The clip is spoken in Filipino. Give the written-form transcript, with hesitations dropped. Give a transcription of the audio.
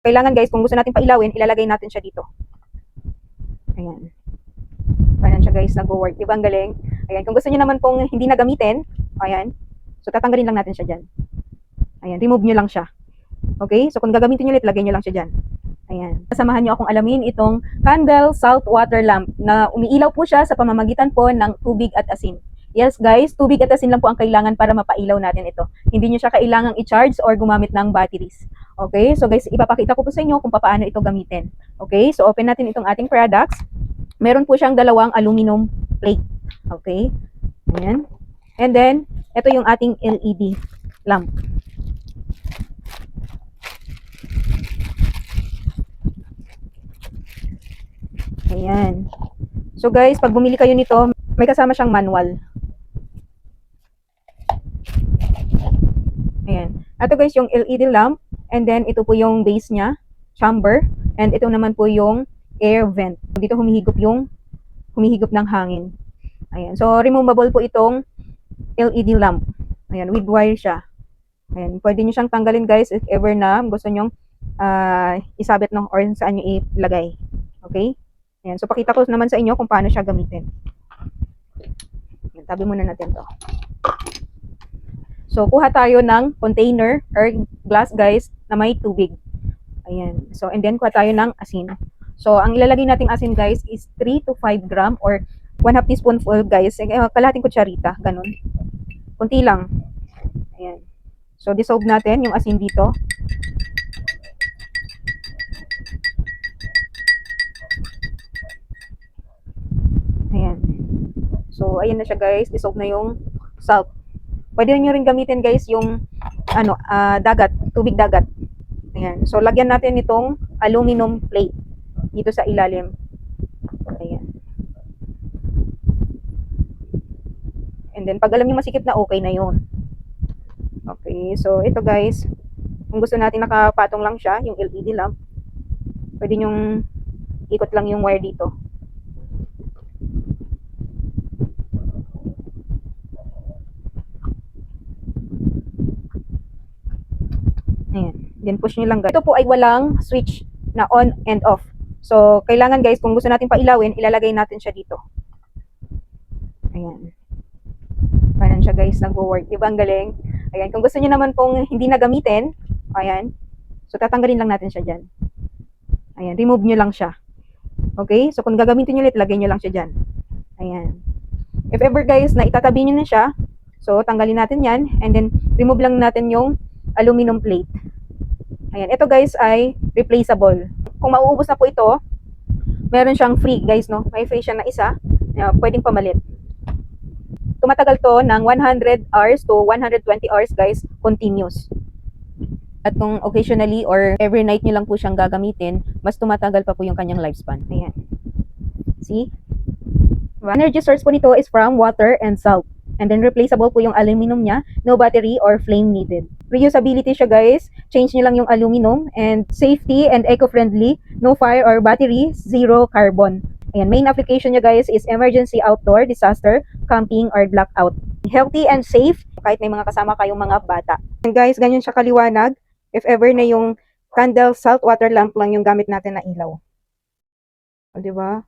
kailangan guys, kung gusto natin pailawin, ilalagay natin siya dito. Ayan. Ayan siya guys, nag-work. Diba ang galing? Ayan, kung gusto niyo naman pong hindi na gamitin, ayan. So tatanggalin lang natin siya dyan. Ayan, remove nyo lang siya. Okay? So kung gagamitin nyo ulit, lagay nyo lang siya dyan. Ayan. Kasamahan nyo akong alamin itong candle salt water lamp na umiilaw po siya sa pamamagitan po ng tubig at asin. Yes guys, tubig at asin lang po ang kailangan para mapailaw natin ito. Hindi nyo siya kailangang i-charge or gumamit ng batteries. Okay? So guys, ipapakita ko po sa inyo kung paano ito gamitin. Okay? So open natin itong ating products. Meron po siyang dalawang aluminum plate. Okay? Ayan. And then, ito yung ating LED lamp. Ayan. So guys, pag bumili kayo nito, may kasama siyang manual. Ayan. Ito guys, yung LED lamp. And then, ito po yung base niya, chamber. And ito naman po yung air vent. Dito humihigop ng hangin. Ayan. So, removable po itong LED lamp. Ayan, with wire siya. Ayan, pwede nyo siyang tanggalin guys if ever na gusto nyong isabit no, or saan nyo ilagay. Okay? Ayan, so pakita ko naman sa inyo kung paano siya gamitin. Ayan, tabi muna natin to. So, kuha tayo ng container or glass guys na may tubig. Ayan. So, and then kuha tayo ng asin. So, ang ilalagay nating asin guys is 3 to 5 gram or 1/2 teaspoonful guys. Kalahating kutsarita, ganun. Kunti lang. Ayan. So, dissolve natin yung asin dito. Ayan. So, ayan na siya guys. Dissolve na yung salt. Pwede nyo rin gamitin guys yung dagat, tubig dagat. Ayan. So, lagyan natin itong aluminum plate dito sa ilalim. Ayan. And then, pag alam nyo masikip na, okay na yun. Okay. So, ito guys. Kung gusto natin nakapatong lang siya, yung LED lamp, pwede nyong ikot lang yung wire dito. Ayan. Then push nyo lang guys. Ito po ay walang switch na on and off. So, kailangan guys, kung gusto natin pailawin, ilalagay natin siya dito. Ayan. Parang siya guys, nag-work. Diba ang galing? Ayan. Kung gusto nyo naman pong hindi na gamitin, ayan. So, tatanggalin lang natin siya dyan. Ayan. Remove nyo lang siya. Okay? So, kung gagamitin nyo ulit, lagay nyo lang siya dyan. Ayan. If ever guys, na itatabi nyo na siya, so, tanggalin natin yan. And then, remove lang natin yung aluminum plate. Ayan, ito guys ay replaceable. Kung mauubos na po ito, meron siyang free guys, no? May free siya na isa, pwedeng pamalit. Tumatagal to ng 100 hours to 120 hours guys, continuous. At kung occasionally or every night nyo lang po siyang gagamitin, mas tumatagal pa po yung kanyang lifespan. Ayan. See? Energy source po nito is from water and salt. And then replaceable po yung aluminum niya, no battery or flame needed. Reusability siya guys, change nyo lang yung aluminum, and safety and eco-friendly, no fire or battery, zero carbon. Ayan, main application niya guys is emergency outdoor, disaster, camping, or blackout. Healthy and safe, kahit may mga kasama kayong mga bata. And guys, ganyan siya kaliwanag, if ever na yung candle salt water lamp lang yung gamit natin na ilaw. O, diba?